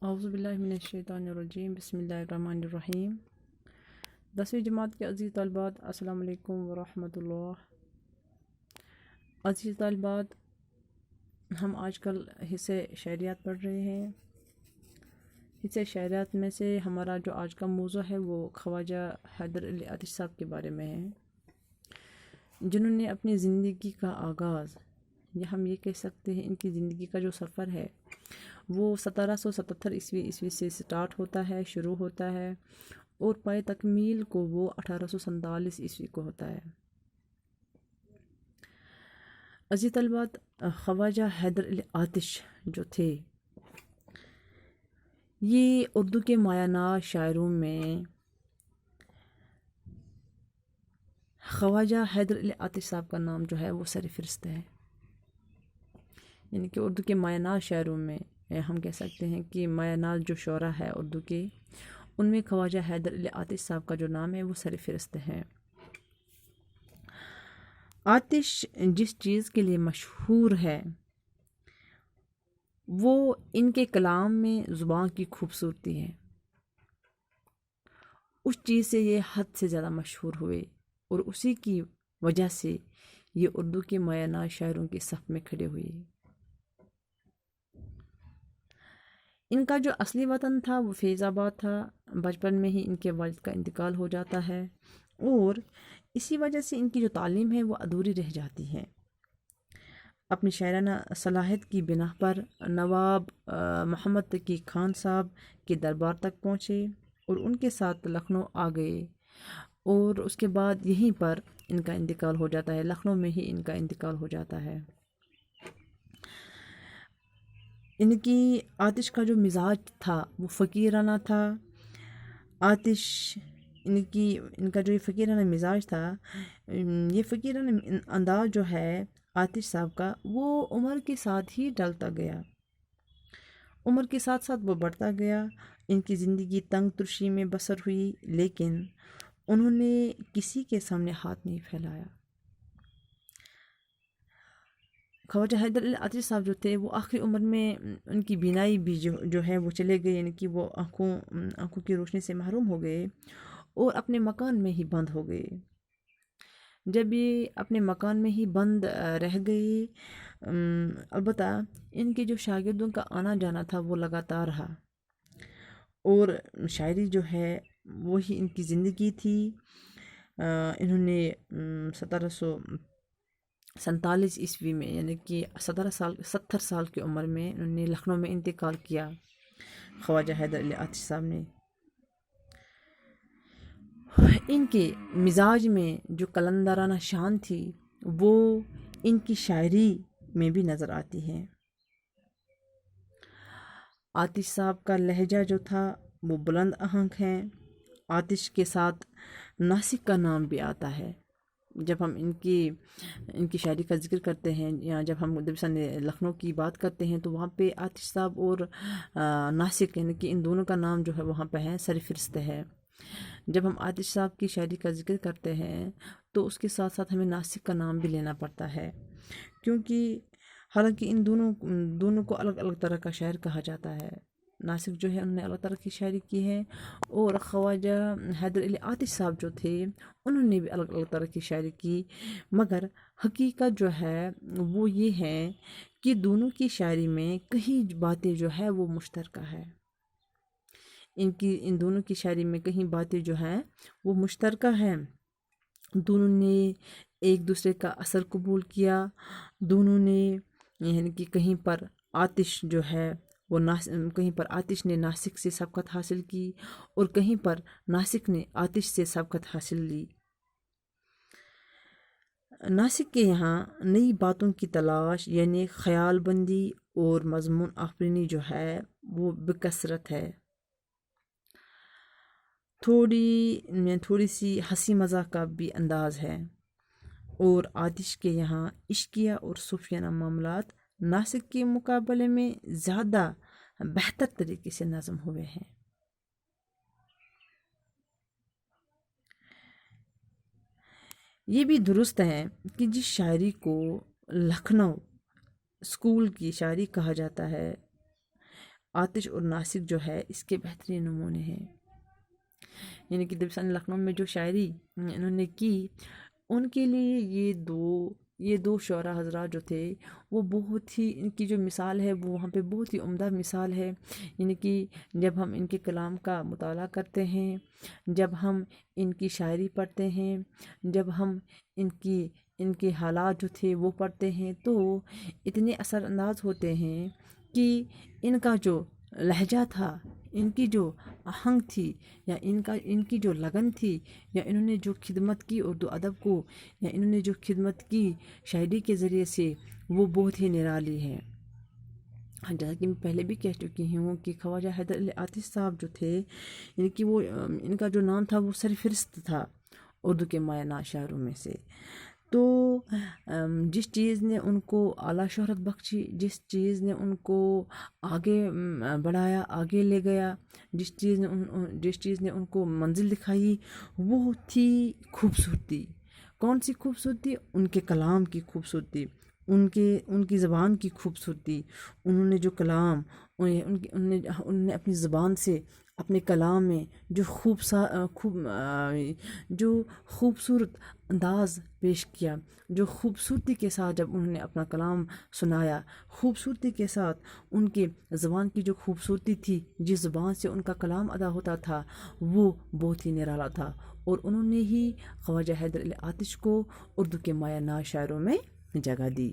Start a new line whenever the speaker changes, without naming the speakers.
اعوذ باللہ من الشیطان الرجیم، بسم اللہ الرحمن الرحیم۔ 10ویں جماعت کے عزیز طالبات، السلام علیکم ورحمۃ اللہ۔ عزیز طالبات، ہم آج کل حصے شعریات پڑھ رہے ہیں۔ حصے شعریات میں سے ہمارا جو آج کا موضوع ہے وہ خواجہ حیدر علی آتش صاحب کے بارے میں ہے، جنہوں نے اپنی زندگی کا آغاز، یا ہم یہ کہہ سکتے ہیں ان کی زندگی کا جو سفر ہے وہ 1777 عیسوی سے سٹارٹ ہوتا ہے، شروع ہوتا ہے، اور پائے تکمیل کو وہ 1847 عیسوی کو ہوتا ہے۔ عزیز طلبات، خواجہ حیدر علی آتش جو تھے، یہ اردو کے مایہ ناز شاعروں میں خواجہ حیدر علی آتش صاحب کا نام جو ہے وہ سر فہرست ہے۔ یعنی کہ اردو کے مایہ ناز شاعروں میں ہم کہہ سکتے ہیں کہ مایہ ناز جو شعراء ہے اردو کے، ان میں خواجہ حیدر علی آتش صاحب کا جو نام ہے وہ سر فہرست ہے۔ آتش جس چیز کے لیے مشہور ہے وہ ان کے کلام میں زبان کی خوبصورتی ہے۔ اس چیز سے یہ حد سے زیادہ مشہور ہوئے، اور اسی کی وجہ سے یہ اردو کے مایہ ناز شاعروں کے صف میں کھڑے ہوئے۔ ان کا جو اصلی وطن تھا وہ فیض آباد تھا۔ بچپن میں ہی ان کے والد کا انتقال ہو جاتا ہے، اور اسی وجہ سے ان کی جو تعلیم ہے وہ ادھوری رہ جاتی ہے۔ اپنی شاعرانہ صلاحیت کی بنا پر نواب محمد تقی خان صاحب کے دربار تک پہنچے اور ان کے ساتھ لکھنؤ آ گئے، اور اس کے بعد یہیں پر ان کا انتقال ہو جاتا ہے، لکھنؤ میں ہی ان کا انتقال ہو جاتا ہے۔ ان کی آتش کا جو مزاج تھا وہ فقیرانہ تھا۔ آتش ان کا جو یہ فقیرانہ مزاج تھا، یہ فقیرانہ انداز جو ہے آتش صاحب کا، وہ عمر کے ساتھ ہی ڈلتا گیا، عمر کے ساتھ ساتھ وہ بڑھتا گیا۔ ان کی زندگی تنگ ترشی میں بسر ہوئی، لیکن انہوں نے کسی کے سامنے ہاتھ نہیں پھیلایا۔ خواجہ حیدر علی آتش صاحب جو تھے وہ آخری عمر میں ان کی بینائی بھی جو ہے وہ چلے گئے، یعنی کہ وہ آنکھوں کی روشنی سے محروم ہو گئے اور اپنے مکان میں ہی بند ہو گئے۔ جب یہ اپنے مکان میں ہی بند رہ گئے، البتہ ان کے جو شاگردوں کا آنا جانا تھا وہ لگاتار رہا، اور شاعری جو ہے وہی ان کی زندگی تھی۔ انہوں نے 1747 عیسوی میں، یعنی کہ 70 سال کی عمر میں انہوں نے لکھنؤ میں انتقال کیا، خواجہ حیدر علی آتش صاحب نے۔ ان کے مزاج میں جو قلندرانہ شان تھی وہ ان کی شاعری میں بھی نظر آتی ہے۔ آتش صاحب کا لہجہ جو تھا وہ بلند آہنگ ہے۔ آتش کے ساتھ ناسک کا نام بھی آتا ہے۔ جب ہم ان کی شاعری کا ذکر کرتے ہیں، یا جب ہم لکھنؤ کی بات کرتے ہیں، تو وہاں پہ آتش صاحب اور ناسک، یعنی کہ ان دونوں کا نام جو ہے وہاں پہ ہے، سر فہرست ہے۔ جب ہم آتش صاحب کی شاعری کا ذکر کرتے ہیں تو اس کے ساتھ ساتھ ہمیں ناسک کا نام بھی لینا پڑتا ہے، کیونکہ حالانکہ ان دونوں کو الگ الگ طرح کا شاعر کہا جاتا ہے۔ ناسک جو ہے انہوں نے الگ طرح کی شاعری کی ہے، اور خواجہ حیدر علی آتش صاحب جو تھے انہوں نے بھی الگ الگ طرح کی شاعری کی، مگر حقیقت جو ہے وہ یہ ہے کہ دونوں کی شاعری میں کہیں باتیں جو ہے وہ مشترکہ ہے۔ ان دونوں کی شاعری میں کہیں باتیں جو ہیں وہ مشترکہ ہیں۔ دونوں نے ایک دوسرے کا اثر قبول کیا، دونوں نے، یعنی کہ کہیں پر آتش جو ہے وہ کہیں پر آتش نے ناسک سے سبقت حاصل کی، اور کہیں پر ناسک نے آتش سے سبقت حاصل لی۔ ناسک کے یہاں نئی باتوں کی تلاش، یعنی خیال بندی اور مضمون آفرینی جو ہے وہ بکثرت ہے۔ تھوڑی سی ہنسی مذاق کا بھی انداز ہے، اور آتش کے یہاں عشقیہ اور صوفیانہ معاملات ناسک کے مقابلے میں زیادہ بہتر طریقے سے نظم ہوئے ہیں۔ یہ بھی درست ہے کہ جس شاعری کو لکھنؤ اسکول کی شاعری کہا جاتا ہے، آتش اور ناسک جو ہے اس کے بہترین نمونے ہیں۔ یعنی کہ دبستان لکھنؤ میں جو شاعری انہوں نے کی، ان کے لیے یہ دو شعراء حضرات جو تھے وہ بہت ہی، ان کی جو مثال ہے وہ وہاں پہ بہت ہی عمدہ مثال ہے۔ یعنی کہ جب ہم ان کے کلام کا مطالعہ کرتے ہیں، جب ہم ان کی شاعری پڑھتے ہیں، جب ہم ان کے حالات جو تھے وہ پڑھتے ہیں تو اتنے اثر انداز ہوتے ہیں کہ ان کا جو لہجہ تھا، ان کی جو آہنگ تھی، یا ان کی جو لگن تھی، یا انہوں نے جو خدمت کی اردو ادب کو، یا انہوں نے جو خدمت کی شاعری کے ذریعے سے، وہ بہت ہی نرالی ہے۔ جیسا کہ میں پہلے بھی کہہ چکی ہوں کہ خواجہ حیدر علی آتش صاحب جو تھے، یعنی کہ وہ ان کا جو نام تھا وہ سرفہرست تھا اردو کے مایہ ناز شاعروں میں سے۔ تو جس چیز نے ان کو اعلیٰ شہرت بخشی، جس چیز نے ان کو آگے بڑھایا، آگے لے گیا، جس چیز نے ان کو منزل دکھائی، وہ تھی خوبصورتی۔ کون سی خوبصورتی؟ ان کے کلام کی خوبصورتی، ان کی زبان کی خوبصورتی۔ انہوں نے جو کلام، انہوں نے اپنی زبان سے، اپنے کلام میں جو خوبصورت انداز پیش کیا، جو خوبصورتی کے ساتھ جب انہوں نے اپنا کلام سنایا، خوبصورتی کے ساتھ ان کے زبان کی جو خوبصورتی تھی، جس زبان سے ان کا کلام ادا ہوتا تھا، وہ بہت ہی نرالا تھا۔ اور انہوں نے ہی خواجہ حیدر علی آتش کو اردو کے مایہ ناز شاعروں میں جگہ دی۔